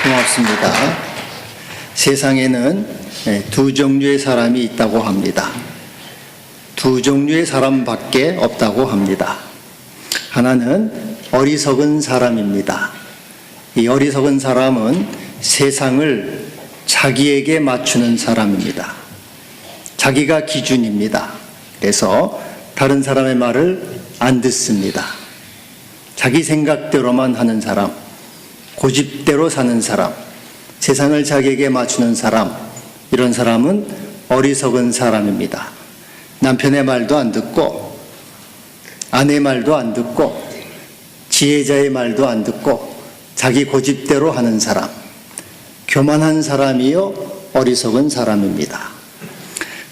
고맙습니다. 세상에는 두 종류의 사람이 있다고 합니다. 두 종류의 사람밖에 없다고 합니다. 하나는 어리석은 사람입니다. 이 어리석은 사람은 세상을 자기에게 맞추는 사람입니다. 자기가 기준입니다. 그래서 다른 사람의 말을 안 듣습니다. 자기 생각대로만 하는 사람, 고집대로 사는 사람, 세상을 자기에게 맞추는 사람, 이런 사람은 어리석은 사람입니다. 남편의 말도 안 듣고, 아내 말도 안 듣고, 지혜자의 말도 안 듣고, 자기 고집대로 하는 사람, 교만한 사람이요 어리석은 사람입니다.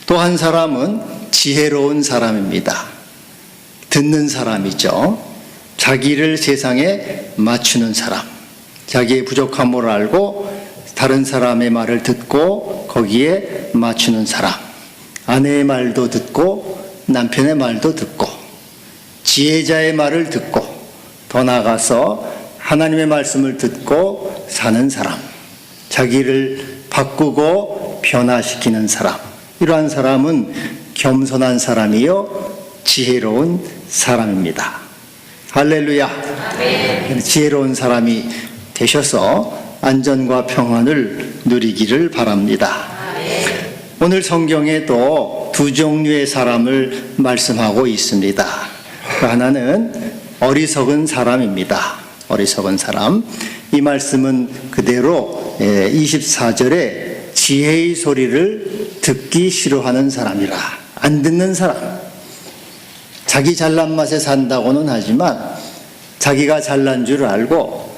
또 한 사람은 지혜로운 사람입니다. 듣는 사람이죠. 자기를 세상에 맞추는 사람, 자기의 부족함을 알고 다른 사람의 말을 듣고 거기에 맞추는 사람, 아내의 말도 듣고 남편의 말도 듣고 지혜자의 말을 듣고 더 나아가서 하나님의 말씀을 듣고 사는 사람, 자기를 바꾸고 변화시키는 사람, 이러한 사람은 겸손한 사람이요 지혜로운 사람입니다. 할렐루야. 아멘. 지혜로운 사람이 되셔서 안전과 평안을 누리기를 바랍니다. 아멘. 오늘 성경에도 두 종류의 사람을 말씀하고 있습니다. 하나는 어리석은 사람입니다. 어리석은 사람. 이 말씀은 그대로 24절에 지혜의 소리를 듣기 싫어하는 사람이라. 안 듣는 사람. 자기 잘난 맛에 산다고는 하지만 자기가 잘난 줄 알고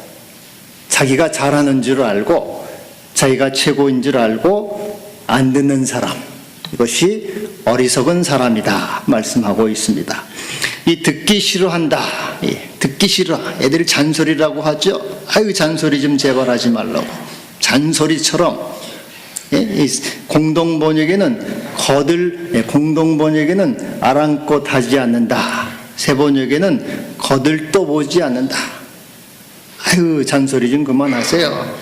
자기가 잘하는 줄 알고 자기가 최고인 줄 알고 안 듣는 사람, 이것이 어리석은 사람이다 말씀하고 있습니다. 이 듣기 싫어한다, 듣기 싫어, 애들이 잔소리라고 하죠. 아유 잔소리 좀 제발 하지 말라고. 잔소리처럼. 공동번역에는 공동번역에는 아랑곳 하지 않는다. 세번역에는 거들떠 보지 않는다. 아유 잔소리 좀 그만하세요.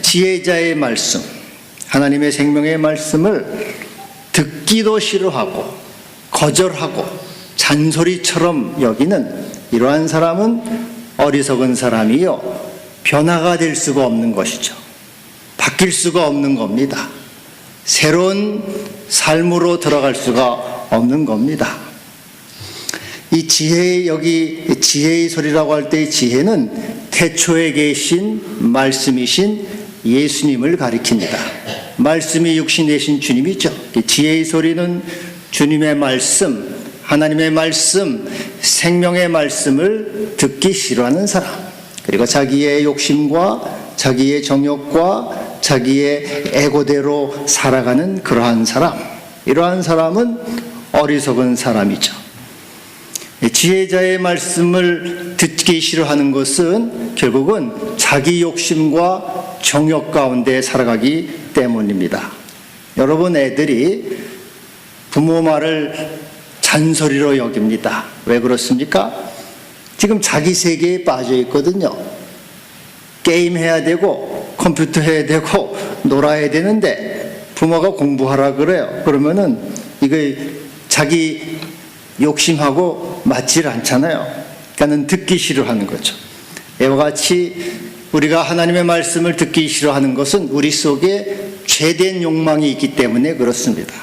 지혜자의 말씀, 하나님의 생명의 말씀을 듣기도 싫어하고 거절하고 잔소리처럼 여기는 이러한 사람은 어리석은 사람이요 변화가 될 수가 없는 것이죠. 바뀔 수가 없는 겁니다. 새로운 삶으로 들어갈 수가 없는 겁니다. 이 지혜, 여기 지혜의 소리라고 할 때의 지혜는 태초에 계신 말씀이신 예수님을 가리킵니다. 말씀이 육신 되신 주님이죠. 지혜의 소리는 주님의 말씀, 하나님의 말씀, 생명의 말씀을 듣기 싫어하는 사람, 그리고 자기의 욕심과 자기의 정욕과 자기의 에고대로 살아가는 그러한 사람, 이러한 사람은 어리석은 사람이죠. 지혜자의 말씀을 듣기 싫어하는 것은 결국은 자기 욕심과 정욕 가운데 살아가기 때문입니다. 여러분 애들이 부모 말을 잔소리로 여깁니다. 왜 그렇습니까? 지금 자기 세계에 빠져 있거든요. 게임해야 되고 컴퓨터 해야 되고 놀아야 되는데 부모가 공부하라 그래요. 그러면은 이거 자기 욕심하고 맞질 않잖아요. 그러니까는 듣기 싫어하는 거죠. 이와 같이 우리가 하나님의 말씀을 듣기 싫어하는 것은 우리 속에 죄된 욕망이 있기 때문에 그렇습니다.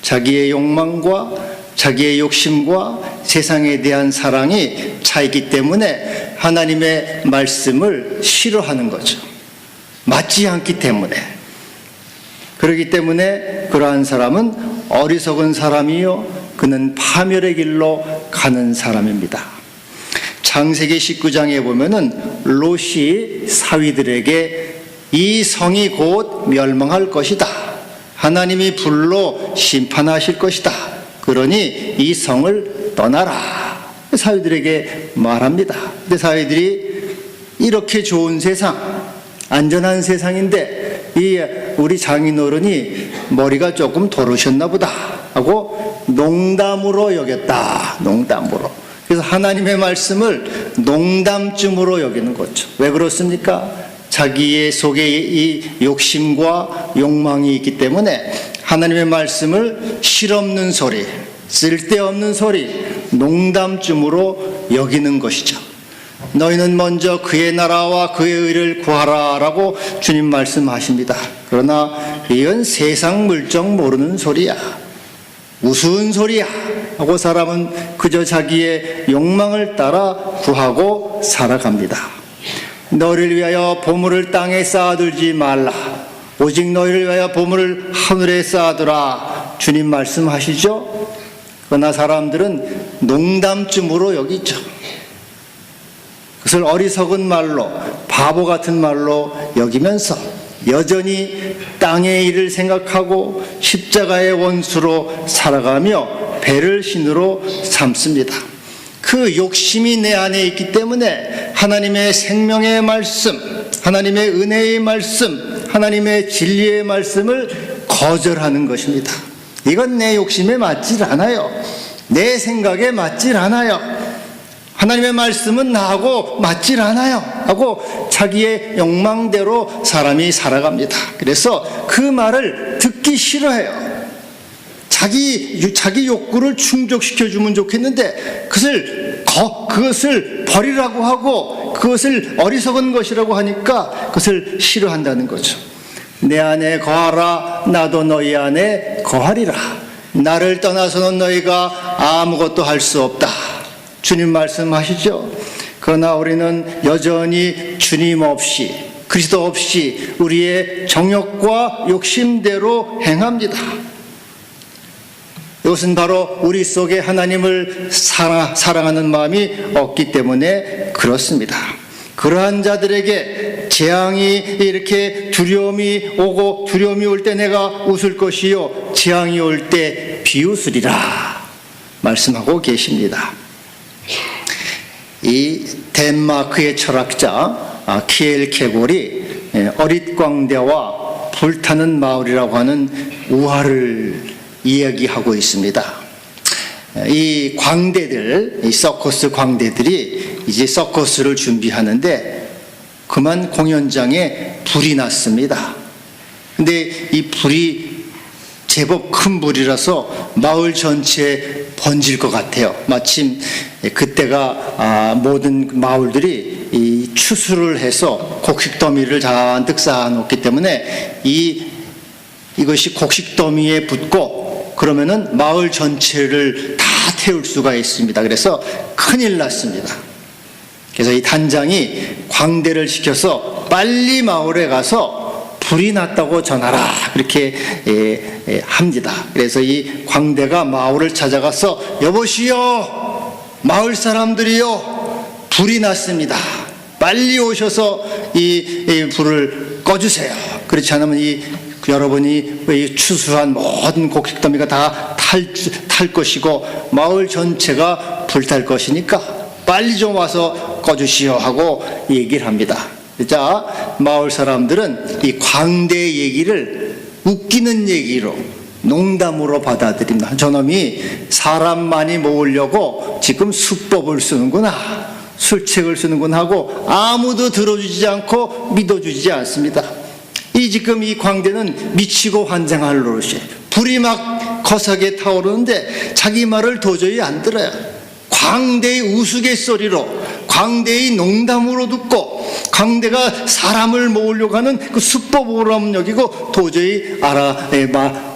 자기의 욕망과 자기의 욕심과 세상에 대한 사랑이 차이기 때문에 하나님의 말씀을 싫어하는 거죠. 맞지 않기 때문에. 그렇기 때문에 그러한 사람은 어리석은 사람이요 그는 파멸의 길로 가는 사람입니다. 창세기 19장에 보면은 롯이 사위들에게 이 성이 곧 멸망할 것이다. 하나님이 불로 심판하실 것이다. 그러니 이 성을 떠나라. 사위들에게 말합니다. 근데 사위들이 이렇게 좋은 세상, 안전한 세상인데 이 우리 장인어른이 머리가 조금 더러셨나 보다 하고 농담으로 여겼다. 농담으로. 그래서 하나님의 말씀을 농담쯤으로 여기는 거죠. 왜 그렇습니까? 자기의 속에 이 욕심과 욕망이 있기 때문에 하나님의 말씀을 실없는 소리, 쓸데없는 소리, 농담쯤으로 여기는 것이죠. 너희는 먼저 그의 나라와 그의 의를 구하라 라고 주님 말씀하십니다. 그러나 이건 세상 물정 모르는 소리야, 우스운 소리야 하고 사람은 그저 자기의 욕망을 따라 구하고 살아갑니다. 너희를 위하여 보물을 땅에 쌓아두지 말라, 오직 너희를 위하여 보물을 하늘에 쌓아두라 주님 말씀하시죠. 그러나 사람들은 농담쯤으로 여기죠. 그것을 어리석은 말로, 바보 같은 말로 여기면서 여전히 땅의 일을 생각하고 십자가의 원수로 살아가며 배를 신으로 삼습니다. 그 욕심이 내 안에 있기 때문에 하나님의 생명의 말씀, 하나님의 은혜의 말씀, 하나님의 진리의 말씀을 거절하는 것입니다. 이건 내 욕심에 맞질 않아요. 내 생각에 맞질 않아요. 하나님의 말씀은 나하고 맞질 않아요 하고 자기의 욕망대로 사람이 살아갑니다. 그래서 그 말을 듣기 싫어해요. 자기 욕구를 충족시켜주면 좋겠는데 그것을 버리라고 하고 그것을 어리석은 것이라고 하니까 그것을 싫어한다는 거죠. 내 안에 거하라, 나도 너희 안에 거하리라. 나를 떠나서는 너희가 아무것도 할 수 없다 주님 말씀하시죠. 그러나 우리는 여전히 주님 없이, 그리스도 없이 우리의 정욕과 욕심대로 행합니다. 이것은 바로 우리 속에 하나님을 사랑하는 마음이 없기 때문에 그렇습니다. 그러한 자들에게 재앙이 이렇게 두려움이 오고, 두려움이 올 때 내가 웃을 것이요 재앙이 올 때 비웃으리라 말씀하고 계십니다. 이 덴마크의 철학자 키엘케골이 어릿광대와 불타는 마을이라고 하는 우화를 이야기하고 있습니다. 이 광대들, 이 서커스 광대들이 이제 서커스를 준비하는데 그만 공연장에 불이 났습니다. 근데 이 불이 제법 큰 불이라서 마을 전체에 번질 것 같아요. 마침 그때가 모든 마을들이 이 추수를 해서 곡식더미를 잔뜩 쌓아놓기 때문에 이것이 곡식더미에 붙고 그러면은 마을 전체를 다 태울 수가 있습니다. 그래서 큰일 났습니다. 그래서 이 단장이 광대를 시켜서 빨리 마을에 가서 불이 났다고 전하라 그렇게 합니다. 그래서 이 광대가 마을을 찾아가서 여보시오, 마을 사람들이요, 불이 났습니다. 빨리 오셔서 이 불을 꺼주세요. 그렇지 않으면 여러분이 추수한 모든 곡식더미가 다 탈 것이고 마을 전체가 불탈 것이니까 빨리 좀 와서 꺼주시오 하고 얘기를 합니다. 자, 마을 사람들은 이 광대의 얘기를 웃기는 얘기로, 농담으로 받아들입니다. 저놈이 사람 많이 모으려고 지금 수법을 쓰는구나, 술책을 쓰는구나 하고 아무도 들어주지 않고 믿어주지 않습니다. 지금 이 광대는 미치고 환장할 노릇이에요. 불이 막 거세게 타오르는데 자기 말을 도저히 안 들어요. 광대의 우스갯소리로, 광대의 농담으로 듣고 광대가 사람을 모으려고 하는 그 수법으로 여기고 도저히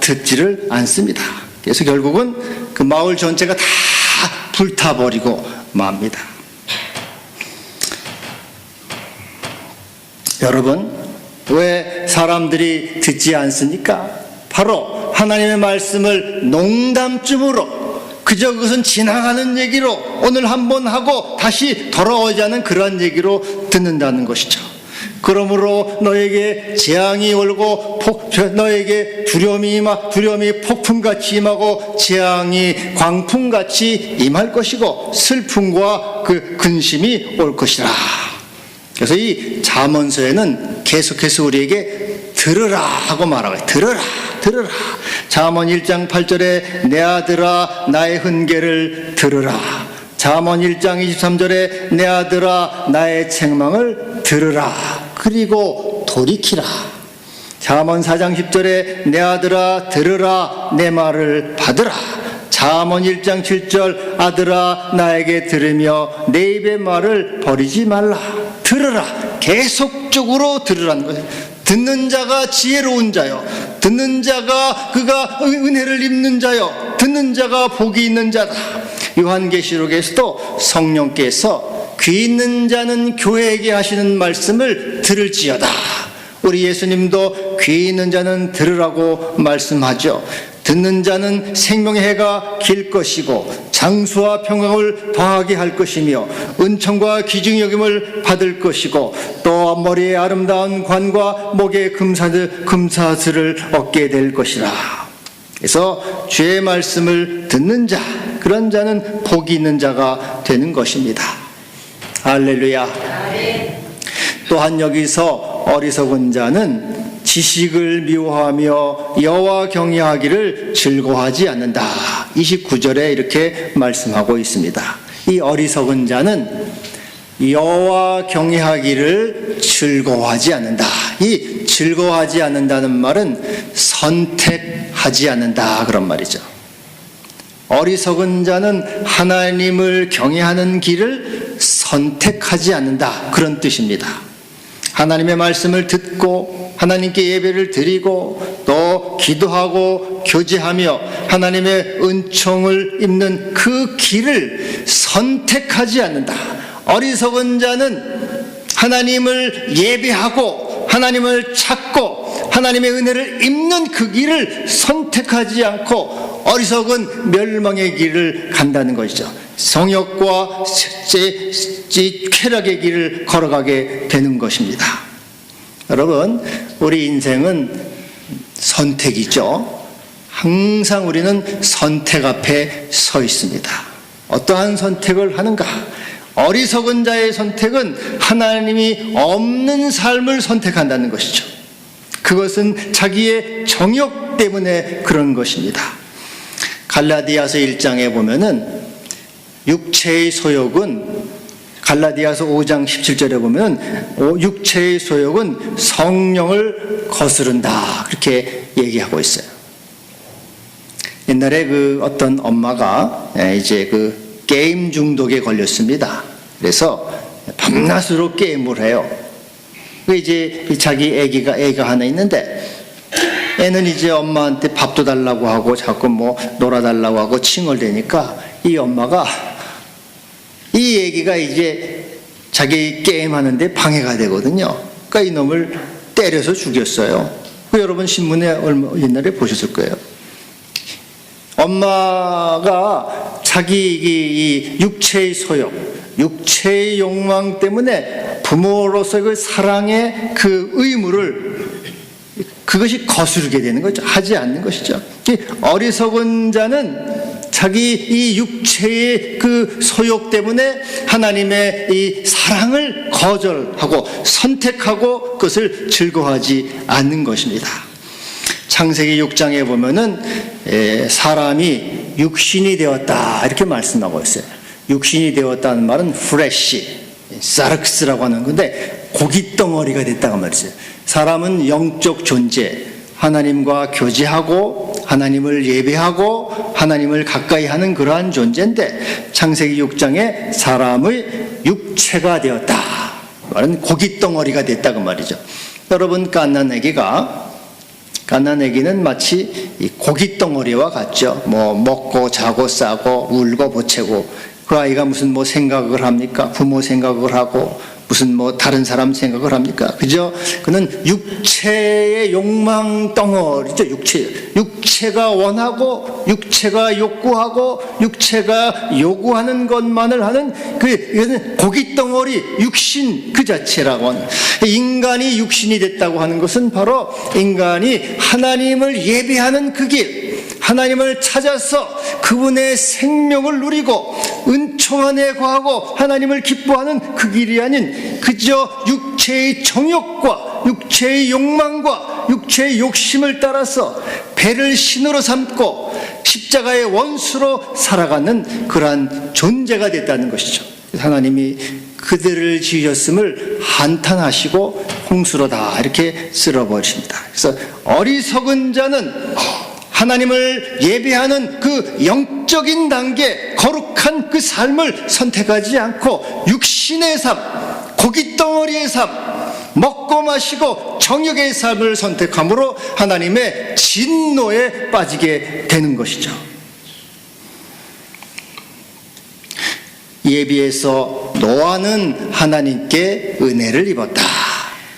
듣지를 않습니다. 그래서 결국은 그 마을 전체가 다 불타버리고 맙니다. 여러분, 왜 사람들이 듣지 않습니까? 바로 하나님의 말씀을 농담쯤으로, 그저 그것은 지나가는 얘기로, 오늘 한번 하고 다시 돌아오지 않은 그러한 얘기로 듣는다는 것이죠. 그러므로 너에게 재앙이 올고 너에게 두려움이 폭풍같이 임하고 재앙이 광풍같이 임할 것이고 슬픔과 그 근심이 올 것이라. 그래서 이 잠언서에는 계속해서 우리에게 들으라 하고 말하고, 들으라. 잠언 1장 8절에 내 아들아 나의 훈계를 들으라. 잠언 1장 23절에 내 아들아 나의 책망을 들으라. 그리고 돌이키라. 잠언 4장 10절에 내 아들아 들으라 내 말을 받으라. 잠언 1장 7절 아들아 나에게 들으며 내 입의 말을 버리지 말라. 들으라. 계속적으로 들으라는 거예요. 듣는 자가 지혜로운 자요. 듣는 자가 그가 은혜를 입는 자요. 듣는 자가 복이 있는 자다. 요한계시록에서도 성령께서 귀 있는 자는 교회에게 하시는 말씀을 들을지어다. 우리 예수님도 귀 있는 자는 들으라고 말씀하죠. 듣는 자는 생명의 해가 길 것이고 장수와 평강을 더하게 할 것이며 은총과 귀중히 여김을 받을 것이고 또 머리에 아름다운 관과 목에 금사슬을 얻게 될 것이라. 그래서 주의 말씀을 듣는 자, 그런 자는 복이 있는 자가 되는 것입니다. 할렐루야. 또한 여기서 어리석은 자는 지식을 미워하며 여호와 경외하기를 즐거워하지 않는다. 29절에 이렇게 말씀하고 있습니다. 이 어리석은 자는 여호와 경외하기를 즐거워하지 않는다. 이 즐거워하지 않는다는 말은 선택하지 않는다, 그런 말이죠. 어리석은 자는 하나님을 경외하는 길을 선택하지 않는다, 그런 뜻입니다. 하나님의 말씀을 듣고 하나님께 예배를 드리고 또 기도하고 교제하며 하나님의 은총을 입는 그 길을 선택하지 않는다. 어리석은 자는 하나님을 예배하고 하나님을 찾고 하나님의 은혜를 입는 그 길을 선택하지 않고 어리석은 멸망의 길을 간다는 것이죠. 성욕과 쾌락의 길을 걸어가게 되는 것입니다. 여러분, 우리 인생은 선택이죠. 항상 우리는 선택 앞에 서 있습니다. 어떠한 선택을 하는가? 어리석은 자의 선택은 하나님이 없는 삶을 선택한다는 것이죠. 그것은 자기의 정욕 때문에 그런 것입니다. 갈라디아서 1장에 보면은 육체의 소욕은, 갈라디아서 5장 17절에 보면 육체의 소욕은 성령을 거스른다, 그렇게 얘기하고 있어요. 옛날에 그 어떤 엄마가 이제 그 게임 중독에 걸렸습니다. 그래서 밤낮으로 게임을 해요. 그 이제 자기 애가 하나 있는데 애는 이제 엄마한테 밥도 달라고 하고 자꾸 뭐 놀아달라고 하고 칭얼대니까 이 엄마가 이 애기가 이제 자기 게임하는데 방해가 되거든요. 그러니까 이놈을 때려서 죽였어요. 그 여러분 신문에 옛날에 보셨을 거예요. 엄마가 자기 이 육체의 소욕, 육체의 욕망 때문에 부모로서 그 사랑의 그 의무를, 그것이 거스르게 되는 거죠. 하지 않는 것이죠. 어리석은 자는 자기 이 육체의 그 소욕 때문에 하나님의 이 사랑을 거절하고 선택하고 그것을 즐거워하지 않는 것입니다. 창세기 6장에 보면은 사람이 육신이 되었다, 이렇게 말씀하고 있어요. 육신이 되었다는 말은 프레시, 사르크스라고 하는 건데 고깃덩어리가 됐다고 말이죠. 사람은 영적 존재, 하나님과 교제하고 하나님을 예배하고 하나님을 가까이 하는 그러한 존재인데 창세기 6장에 사람의 육체가 되었다, 말은 고깃덩어리가 됐다고 말이죠. 여러분, 갓난아기는 마치 이 고깃덩어리와 같죠. 뭐 먹고 자고 싸고 울고 보채고, 그 아이가 무슨 뭐 생각을 합니까? 부모 생각을 하고 무슨 뭐 다른 사람 생각을 합니까? 그죠? 그는 육체의 욕망 덩어리죠. 육체가 원하고 육체가 욕구하고 육체가 요구하는 것만을 하는 이것은 고깃덩어리, 육신 그 자체라고 하는. 인간이 육신이 됐다고 하는 것은 바로 인간이 하나님을 예배하는 그 길, 하나님을 찾아서 그분의 생명을 누리고 은총 안에 거하고 하나님을 기뻐하는 그 길이 아닌 그저 육체의 정욕과 육체의 욕망과 육체의 욕심을 따라서 배를 신으로 삼고 십자가의 원수로 살아가는 그러한 존재가 됐다는 것이죠. 하나님이 그들을 지으셨음을 한탄하시고 홍수로 다 이렇게 쓸어버리십니다. 그래서 어리석은 자는 하나님을 예배하는 그 영적인 단계, 거룩한 그 삶을 선택하지 않고 육신의 삶, 고깃덩어리의 삶, 먹고 마시고 정욕의 삶을 선택함으로 하나님의 진노에 빠지게 되는 것이죠. 이에 비해서 노아는 하나님께 은혜를 입었다.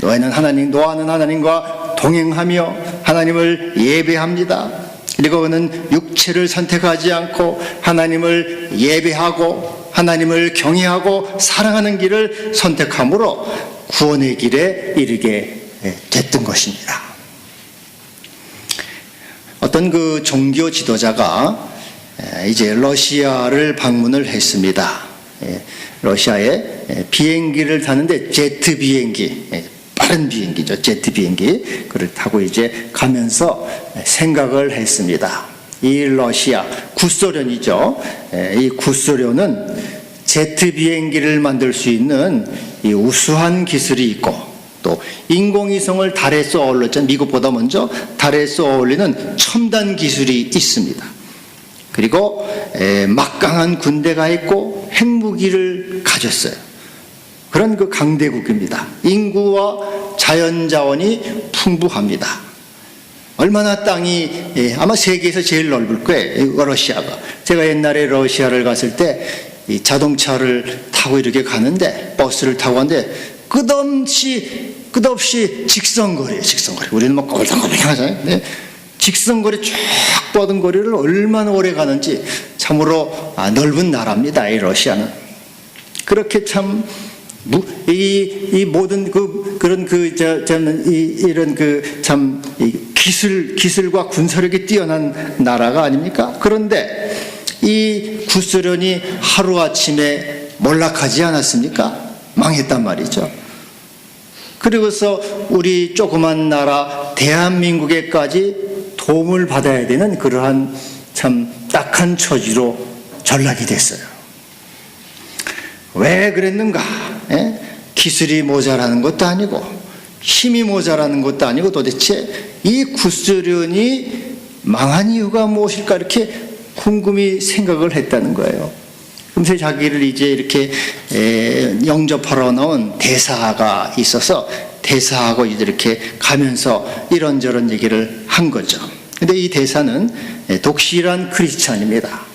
노아는 하나님과 동행하며 하나님을 예배합니다. 그리고 그는 육체를 선택하지 않고 하나님을 예배하고 하나님을 경외하고 사랑하는 길을 선택함으로 구원의 길에 이르게 됐던 것입니다. 어떤 그 종교 지도자가 이제 러시아를 방문을 했습니다. 러시아에 비행기를 타는데 제트 비행기, 빠른 비행기죠. 제트 비행기. 그걸 타고 이제 가면서 생각을 했습니다. 이 러시아, 구소련이죠. 이 구소련은 제트 비행기를 만들 수 있는 이 우수한 기술이 있고 또 인공위성을 달에 쏘아 올렸죠. 미국보다 먼저 달에 쏘아 올리는 첨단 기술이 있습니다. 그리고 막강한 군대가 있고 핵무기를 가졌어요. 그런 그 강대국입니다. 인구와 자연자원이 풍부합니다. 얼마나 땅이 아마 세계에서 제일 넓을 거예요. 러시아가. 제가 옛날에 러시아를 갔을 때 이 자동차를 타고 이렇게 가는데 버스를 타고 가는데 끝없이 직선거리예요. 직선거리. 우리는 막 꼬불꼬불 하잖아요. 네. 직선거리 쭉 뻗은 거리를 얼마나 오래 가는지 참으로 넓은 나라입니다. 이 러시아는. 그렇게 참 이 모든 그런 이런 참 기술과 군사력이 뛰어난 나라가 아닙니까? 그런데 이 구소련이 하루아침에 몰락하지 않았습니까? 망했단 말이죠. 그리고서 우리 조그만 나라 대한민국에까지 도움을 받아야 되는 그러한 참 딱한 처지로 전락이 됐어요. 왜 그랬는가? 기술이 모자라는 것도 아니고 힘이 모자라는 것도 아니고 도대체 이 구소련이 망한 이유가 무엇일까 이렇게 곰곰이 생각을 했다는 거예요. 금세 자기를 이제 이렇게 영접하러 나온 대사가 있어서 대사하고 이렇게 가면서 이런저런 얘기를 한 거죠. 근데 이 대사는 독실한 크리스찬입니다.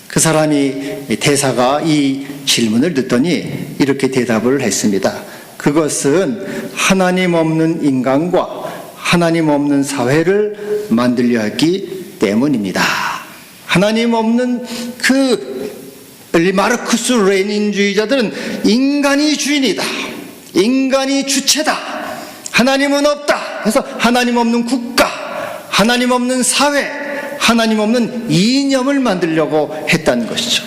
그 사람이 대사가 이 질문을 듣더니 이렇게 대답을 했습니다. 그것은 하나님 없는 인간과 하나님 없는 사회를 만들려 했기 때문입니다. 하나님 없는 마르크스 레닌주의자들은 인간이 주인이다. 인간이 주체다. 하나님은 없다. 그래서 하나님 없는 국가, 하나님 없는 사회, 하나님 없는 이념을 만들려고 했다는 것이죠.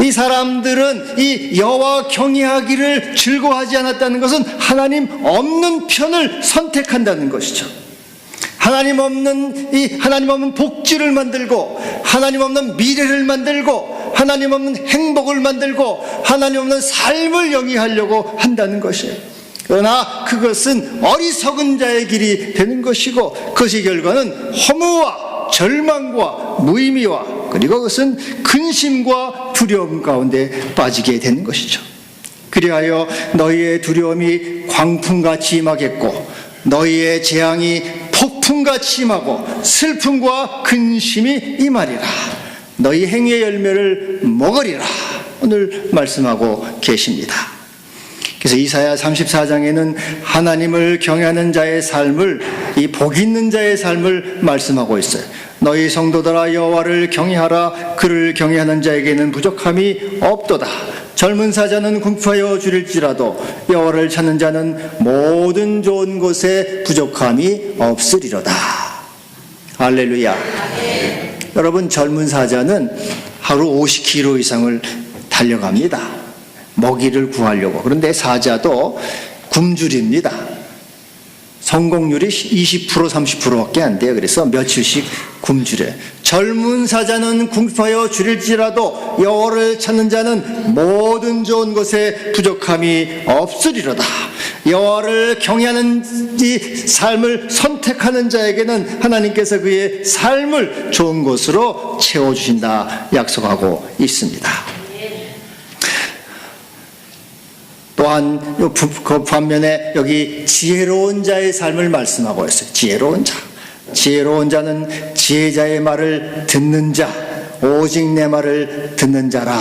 이 사람들은 이 여호와 경외하기를 즐거워하지 않았다는 것은 하나님 없는 편을 선택한다는 것이죠. 하나님 없는 복지를 만들고 하나님 없는 미래를 만들고 하나님 없는 행복을 만들고 하나님 없는 삶을 영위하려고 한다는 것이에요. 그러나 그것은 어리석은 자의 길이 되는 것이고 그것의 결과는 허무와 절망과 무의미와 그리고 그것은 근심과 두려움 가운데 빠지게 되는 것이죠. 그리하여 너희의 두려움이 광풍같이 임하겠고 너희의 재앙이 폭풍같이 임하고 슬픔과 근심이 임하리라. 너희 행위의 열매를 먹으리라. 오늘 말씀하고 계십니다. 그래서 이사야 34장에는 하나님을 경외하는 자의 삶을, 이 복 있는 자의 삶을 말씀하고 있어요. 너희 성도들아 여호와를 경외하라. 그를 경외하는 자에게는 부족함이 없도다. 젊은 사자는 궁핍하여 줄일지라도 여호와를 찾는 자는 모든 좋은 곳에 부족함이 없으리로다. 할렐루야. 여러분, 젊은 사자는 하루 50km 이상을 달려갑니다. 먹이를 구하려고. 그런데 사자도 굶주립니다. 성공률이 20% 30%밖에 안 돼요. 그래서 며칠씩 굶주려요. 젊은 사자는 궁핍하여 줄일지라도 여호와를 찾는 자는 모든 좋은 것에 부족함이 없으리로다. 여호와를 경외하는 이 삶을 선택하는 자에게는 하나님께서 그의 삶을 좋은 것으로 채워주신다 약속하고 있습니다. 또한 그 반면에 여기 지혜로운 자의 삶을 말씀하고 있어요. 지혜로운 자. 지혜로운 자는 지혜자의 말을 듣는 자, 오직 내 말을 듣는 자라.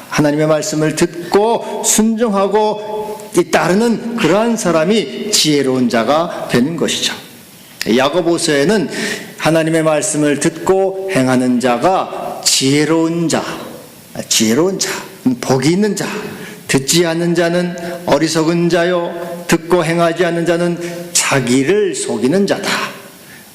하나님의 말씀을 듣고 순종하고 따르는 그러한 사람이 지혜로운 자가 되는 것이죠. 야고보서에는 하나님의 말씀을 듣고 행하는 자가 지혜로운 자, 복이 있는 자, 듣지 않는 자는 어리석은 자요, 듣고 행하지 않는 자는 자기를 속이는 자다.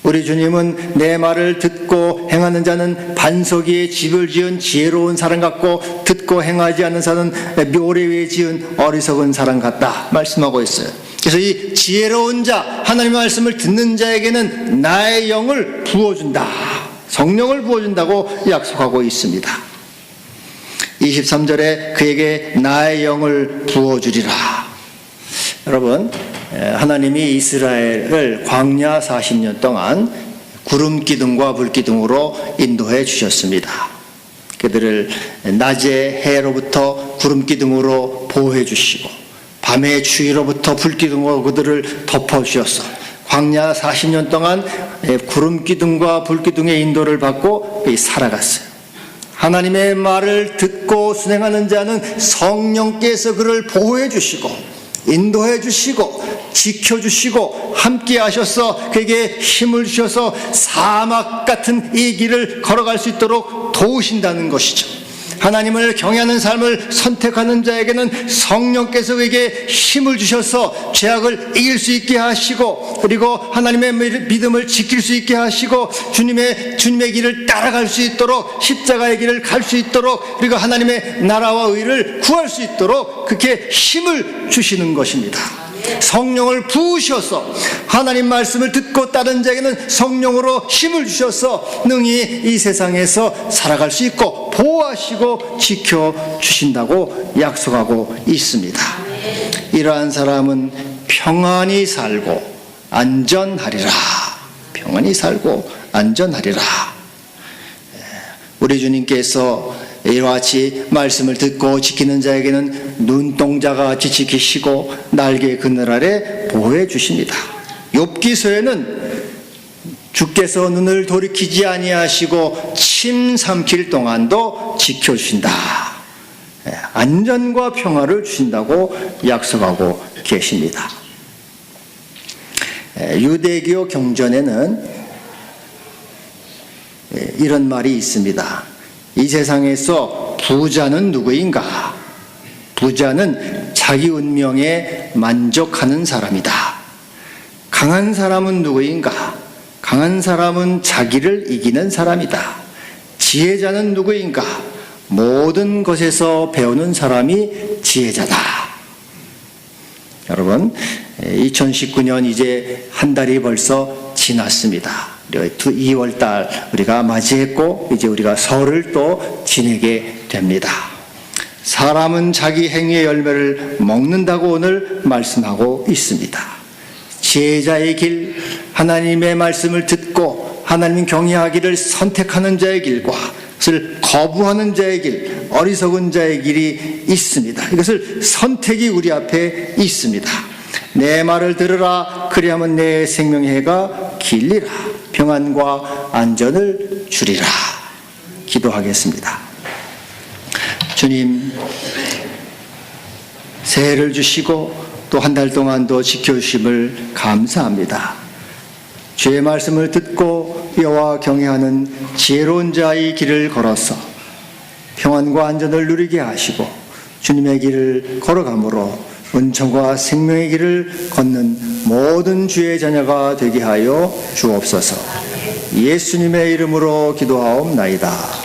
우리 주님은 내 말을 듣고 행하는 자는 반석 위에 집을 지은 지혜로운 사람 같고 듣고 행하지 않는 자는 모래 위에 지은 어리석은 사람 같다 말씀하고 있어요. 그래서 이 지혜로운 자, 하나님의 말씀을 듣는 자에게는 나의 영을 부어준다, 성령을 부어준다고 약속하고 있습니다. 23절에 그에게 나의 영을 부어주리라. 여러분, 하나님이 이스라엘을 광야 40년 동안 구름 기둥과 불 기둥으로 인도해 주셨습니다. 그들을 낮에 해로부터 구름 기둥으로 보호해 주시고 밤의 추위로부터 불 기둥으로 그들을 덮어 주셔서 광야 40년 동안 구름 기둥과 불 기둥의 인도를 받고 살아갔어요. 하나님의 말을 듣고 순행하는 자는 성령께서 그를 보호해 주시고 인도해 주시고 지켜주시고 함께 하셔서 그에게 힘을 주셔서 사막 같은 이 길을 걸어갈 수 있도록 도우신다는 것이죠. 하나님을 경외하는 삶을 선택하는 자에게는 성령께서 그에게 힘을 주셔서 죄악을 이길 수 있게 하시고 그리고 하나님의 믿음을 지킬 수 있게 하시고 주님의 길을 따라갈 수 있도록 십자가의 길을 갈 수 있도록 그리고 하나님의 나라와 의를 구할 수 있도록 그렇게 힘을 주시는 것입니다. 성령을 부으셔서 하나님 말씀을 듣고 따른 자에게는 성령으로 힘을 주셔서 능히 이 세상에서 살아갈 수 있고 보호하시고 지켜주신다고 약속하고 있습니다. 이러한 사람은 평안히 살고 안전하리라. 평안히 살고 안전하리라. 우리 주님께서 이와 같이 말씀을 듣고 지키는 자에게는 눈동자가 같이 지키시고 날개 그늘 아래 보호해 주십니다. 욥기서에는 주께서 눈을 돌이키지 아니하시고 침 삼킬 동안도 지켜주신다. 안전과 평화를 주신다고 약속하고 계십니다. 유대교 경전에는 이런 말이 있습니다. 이 세상에서 부자는 누구인가? 부자는 자기 운명에 만족하는 사람이다. 강한 사람은 누구인가? 강한 사람은 자기를 이기는 사람이다. 지혜자는 누구인가? 모든 것에서 배우는 사람이 지혜자다. 여러분, 2019년 이제 한 달이 벌써 지났습니다. 2월달 우리가 맞이했고 이제 우리가 설을 또 지내게 됩니다. 사람은 자기 행위의 열매를 먹는다고 오늘 말씀하고 있습니다. 지혜자의 길, 하나님의 말씀을 듣고 하나님 경외하기를 선택하는 자의 길과 그것을 거부하는 자의 길, 어리석은 자의 길이 있습니다. 이것을 선택이 우리 앞에 있습니다. 내 말을 들으라. 그리하면 내 생명의 해가 길리라. 평안과 안전을 주리라. 기도하겠습니다. 주님, 새해를 주시고 또 한 달 동안도 지켜주심을 감사합니다. 주의 말씀을 듣고 여호와 경외하는 지혜로운 자의 길을 걸어서 평안과 안전을 누리게 하시고 주님의 길을 걸어감으로 은총과 생명의 길을 걷는 모든 주의 자녀가 되게 하여 주옵소서. 예수님의 이름으로 기도하옵나이다.